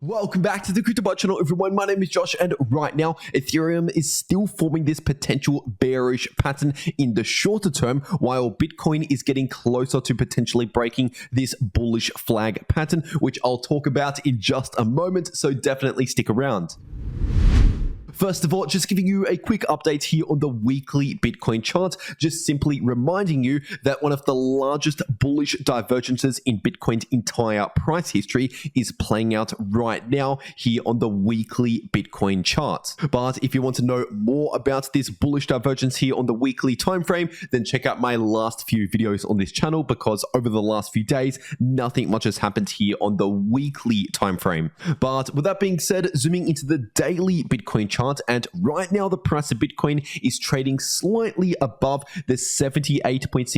Welcome back to the CryptoWorld channel, everyone. My name is Josh, and right now, Ethereum is still forming this potential bearish pattern in the shorter term, while Bitcoin is getting closer to potentially breaking this bullish flag pattern, which I'll talk about in just a moment, so definitely stick around. First of all, just giving you a quick update here on the weekly Bitcoin chart, just simply reminding you that one of the largest bullish divergences in Bitcoin's entire price history is playing out right now here on the weekly Bitcoin chart. But if you want to know more about this bullish divergence here on the weekly time frame, then check out my last few videos on this channel, because over the last few days, nothing much has happened here on the weekly time frame. But with that being said, zooming into the daily Bitcoin chart, and right now the price of Bitcoin is trading slightly above the 78.6%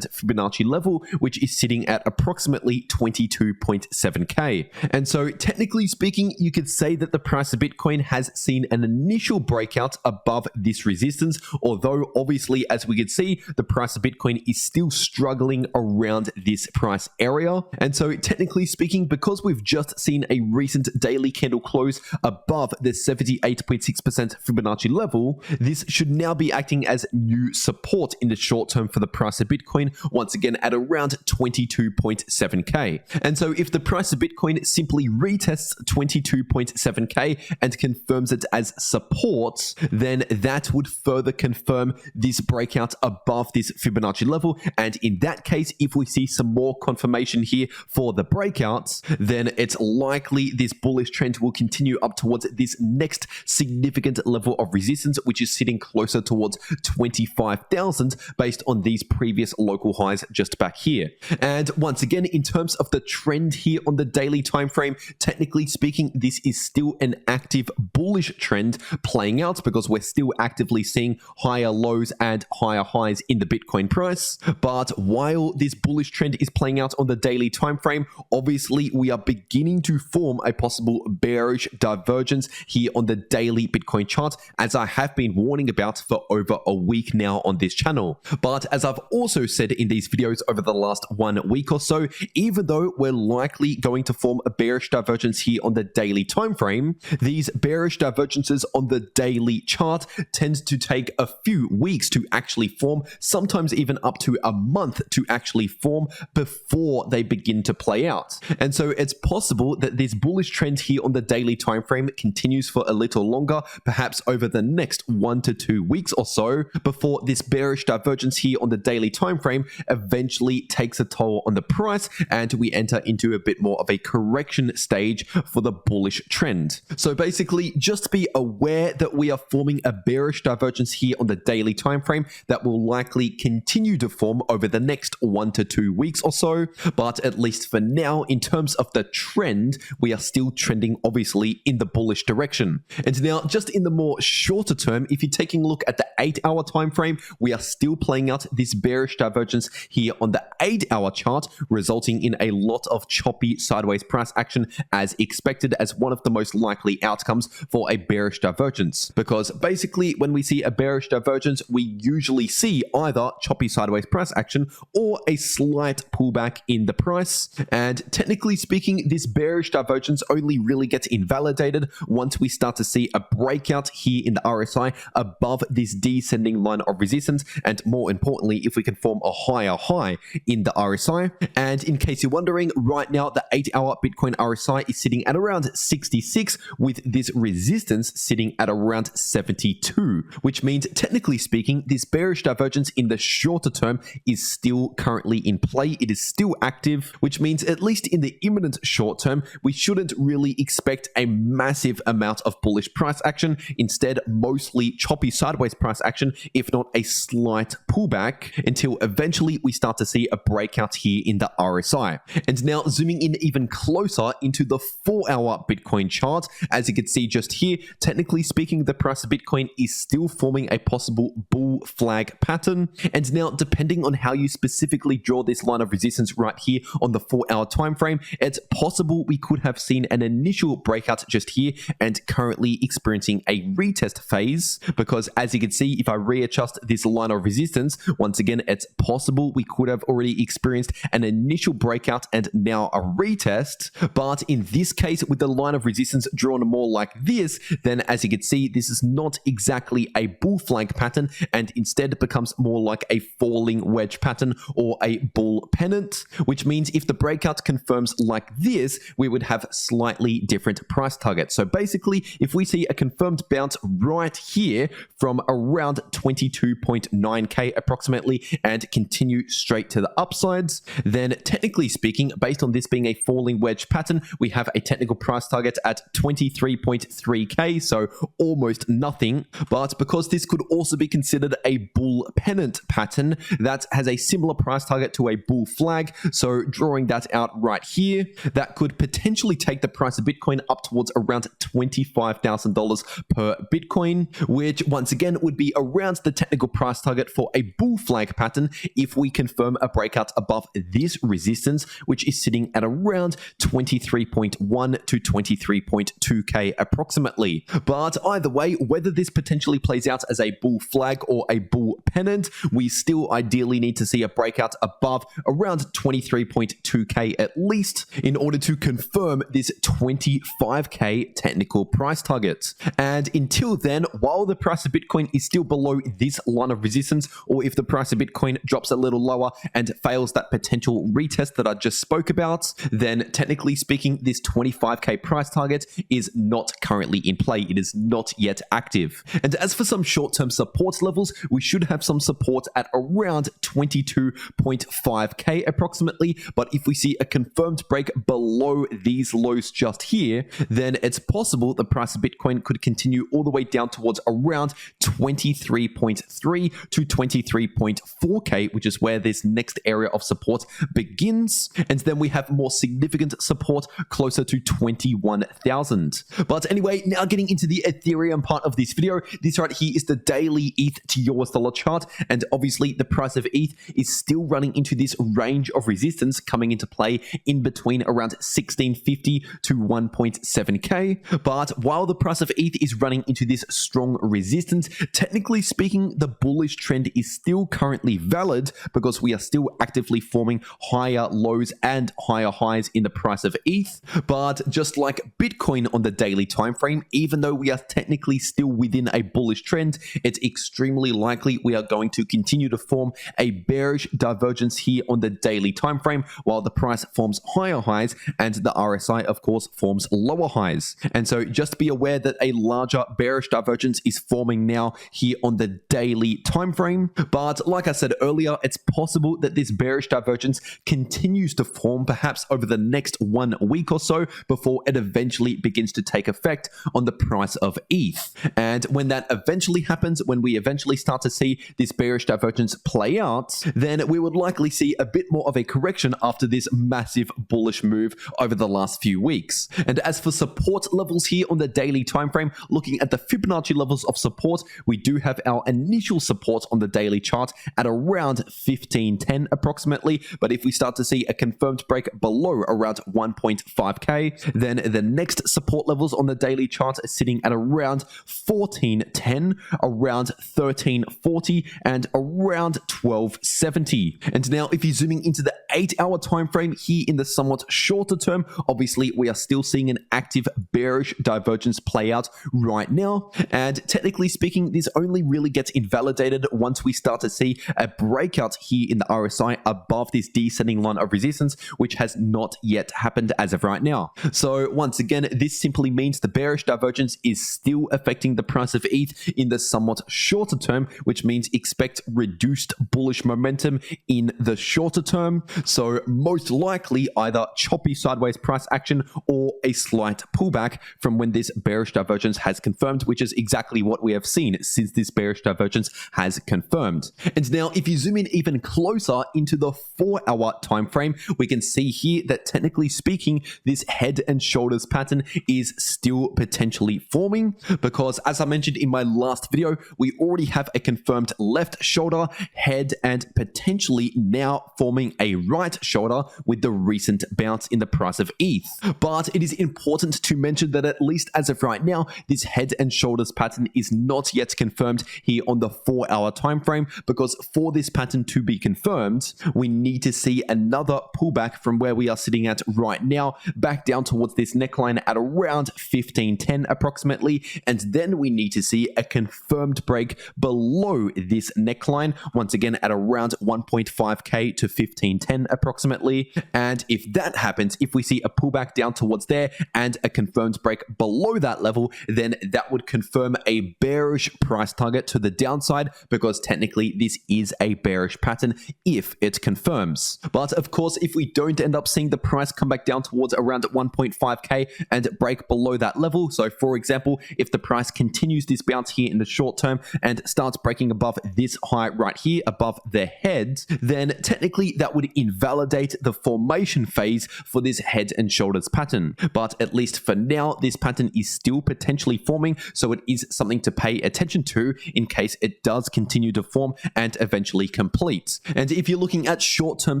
Fibonacci level, which is sitting at approximately 22.7k. And so technically speaking, you could say that the price of Bitcoin has seen an initial breakout above this resistance, although obviously, as we could see, the price of Bitcoin is still struggling around this price area. And so technically speaking, because we've just seen a recent daily candle close above the 78.6% Fibonacci level, this should now be acting as new support in the short term for the price of Bitcoin, once again at around 22.7k. And so if the price of Bitcoin simply retests 22.7k and confirms it as support, then that would further confirm this breakout above this Fibonacci level. And in that case, if we see some more confirmation here for the breakouts, then it's likely this bullish trend will continue up towards this next significant level of resistance, which is sitting closer towards 25,000 based on these previous local highs just back here. And once again, in terms of the trend here on the daily time frame, technically speaking, this is still an active bullish trend playing out, because we're still actively seeing higher lows and higher highs in the Bitcoin price. But while this bullish trend is playing out on the daily time frame, obviously we are beginning to form a possible bearish divergence here on the daily Bitcoin chart, as I have been warning about for over a week now on this channel. But as I've also said in these videos over the last 1 week or so, even though we're likely going to form a bearish divergence here on the daily time frame, these bearish divergences on the daily chart tend to take a few weeks to actually form, sometimes even up to a month to actually form before they begin to play out. And so it's possible that this bullish trend here on the daily time frame continues for a little longer, perhaps over the next 1 to 2 weeks or so, before this bearish divergence here on the daily time frame eventually takes a toll on the price and we enter into a bit more of a correction stage for the bullish trend. So basically, just be aware that we are forming a bearish divergence here on the daily time frame that will likely continue to form over the next 1 to 2 weeks or so. But at least for now, in terms of the trend, we are still trending obviously in the bullish direction. And now, just in the more shorter term, if you're taking a look at the 8-hour time frame, we are still playing out this bearish divergence here on the 8-hour chart, resulting in a lot of choppy sideways price action as expected, as one of the most likely outcomes for a bearish divergence. Because basically, when we see a bearish divergence, we usually see either choppy sideways price action or a slight pullback in the price. And technically speaking, this bearish divergence only really gets invalidated once we start to see a breakout here in the RSI above this descending line of resistance, and more importantly, if we can form a higher high in the RSI. And in case you're wondering, right now the 8-hour Bitcoin RSI is sitting at around 66, with this resistance sitting at around 72, which means technically speaking, this bearish divergence in the shorter term is still currently in play. It is still active, which means at least in the imminent short term, we shouldn't really expect a massive amount of bullish price action. Instead, mostly choppy sideways price action, if not a slight pullback, until eventually we start to see a breakout here in the RSI. And now zooming in even closer into the 4-hour Bitcoin chart, as you can see just here, technically speaking, the price of Bitcoin is still forming a possible bull flag pattern. And now, depending on how you specifically draw this line of resistance right here on the 4-hour time frame, it's possible we could have seen an initial breakout just here and currently experiencing experiencing a retest phase, because as you can see, if I readjust this line of resistance, once again, it's possible we could have already experienced an initial breakout and now a retest. But in this case, with the line of resistance drawn more like this, then as you can see, this is not exactly a bull flag pattern, and instead becomes more like a falling wedge pattern or a bull pennant, which means if the breakout confirms like this, we would have slightly different price targets. So basically, if we see a confirmed bounce right here from around 22.9k approximately and continue straight to the upsides, then technically speaking, based on this being a falling wedge pattern, we have a technical price target at 23.3k, so almost nothing. But because this could also be considered a bull pennant pattern that has a similar price target to a bull flag, so drawing that out right here, that could potentially take the price of Bitcoin up towards around $25,000 per Bitcoin, which once again would be around the technical price target for a bull flag pattern if we confirm a breakout above this resistance, which is sitting at around 23.1 to 23.2k approximately. But either way, whether this potentially plays out as a bull flag or a bull pennant, we still ideally need to see a breakout above around 23.2k at least in order to confirm this 25k technical price target. And until then, while the price of Bitcoin is still below this line of resistance, or if the price of Bitcoin drops a little lower and fails that potential retest that I just spoke about, then technically speaking, this 25k price target is not currently in play. It is not yet active. And as for some short-term support levels, we should have some support at around 22.5k approximately. But if we see a confirmed break below these lows just here, then it's possible the price of Bitcoin could continue all the way down towards around 23.3 to 23.4k, which is where this next area of support begins. And then we have more significant support closer to 21,000. But anyway, now getting into the Ethereum part of this video, this right here is the daily ETH to US dollar chart. And obviously the price of ETH is still running into this range of resistance coming into play in between around 1650 to 1.7k. But while the price of ETH is running into this strong resistance, technically speaking, the bullish trend is still currently valid because we are still actively forming higher lows and higher highs in the price of ETH. But just like Bitcoin on the daily time frame, even though we are technically still within a bullish trend, it's extremely likely we are going to continue to form a bearish divergence here on the daily time frame while the price forms higher highs and the RSI of course forms lower highs. And so just be aware that a larger bearish divergence is forming now here on the daily time frame. But like I said earlier, it's possible that this bearish divergence continues to form perhaps over the next 1 week or so before it eventually begins to take effect on the price of ETH. And when that eventually happens, when we eventually start to see this bearish divergence play out, then we would likely see a bit more of a correction after this massive bullish move over the last few weeks. And as for support levels here on the daily time frame, looking at the Fibonacci levels of support, we do have our initial support on the daily chart at around 1510 approximately. But if we start to see a confirmed break below around 1.5k, then the next support levels on the daily chart are sitting at around 1410, around 1340, and around 1270. And now if you're zooming into the 8-hour time frame here in the somewhat shorter term, obviously we are still seeing an active bearish divergence play out right now. And technically speaking, this only really gets invalidated once we start to see a breakout here in the RSI above this descending line of resistance, which has not yet happened as of right now. So once again, this simply means the bearish divergence is still affecting the price of ETH in the somewhat shorter term, which means expect reduced bullish momentum in the shorter term. So most likely either choppy sideways price action or a slight pullback from when this bearish divergence has confirmed, which is exactly what we have seen since this bearish divergence has confirmed. And now if you zoom in even closer into the 4-hour time frame, we can see here that technically speaking, this head and shoulders pattern is still potentially forming because as I mentioned in my last video, we already have a confirmed left shoulder, head, and potentially now forming a right shoulder with the recent bounce in the price of ETH. But it is important to mention that at least as of right now, now, this head and shoulders pattern is not yet confirmed here on the 4-hour time frame, because for this pattern to be confirmed, we need to see another pullback from where we are sitting at right now, back down towards this neckline at around 1510 approximately, and then we need to see a confirmed break below this neckline, once again at around 1.5k to 1510 approximately. And if that happens, if we see a pullback down towards there and a confirmed break below that level, then that would confirm a bearish price target to the downside, because technically this is a bearish pattern if it confirms. But of course, if we don't end up seeing the price come back down towards around 1.5k and break below that level, so for example, if the price continues this bounce here in the short term and starts breaking above this high right here, above the head, then technically that would invalidate the formation phase for this head and shoulders pattern. But at least for now, this pattern is still potentially forming, so it is something to pay attention to in case it does continue to form and eventually complete. And if you're looking at short-term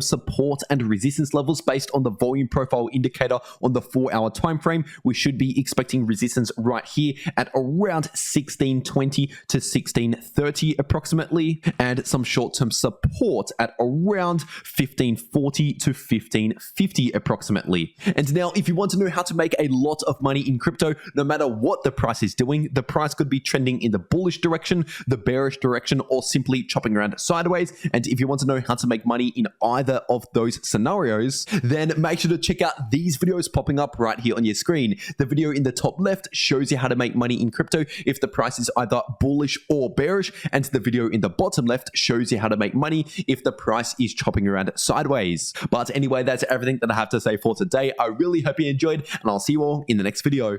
support and resistance levels based on the volume profile indicator on the 4-hour time frame, we should be expecting resistance right here at around 1620 to 1630 approximately, and some short-term support at around 1540 to 1550 approximately. And now, if you want to know how to make a lot of money in crypto, no matter what the price is doing, the price could be trending in the bullish direction, the bearish direction, or simply chopping around sideways. And if you want to know how to make money in either of those scenarios, then make sure to check out these videos popping up right here on your screen. The video in the top left shows you how to make money in crypto if the price is either bullish or bearish, and the video in the bottom left shows you how to make money if the price is chopping around sideways. But anyway, that's everything that I have to say for today. I really hope you enjoyed, and I'll see you all in the next video.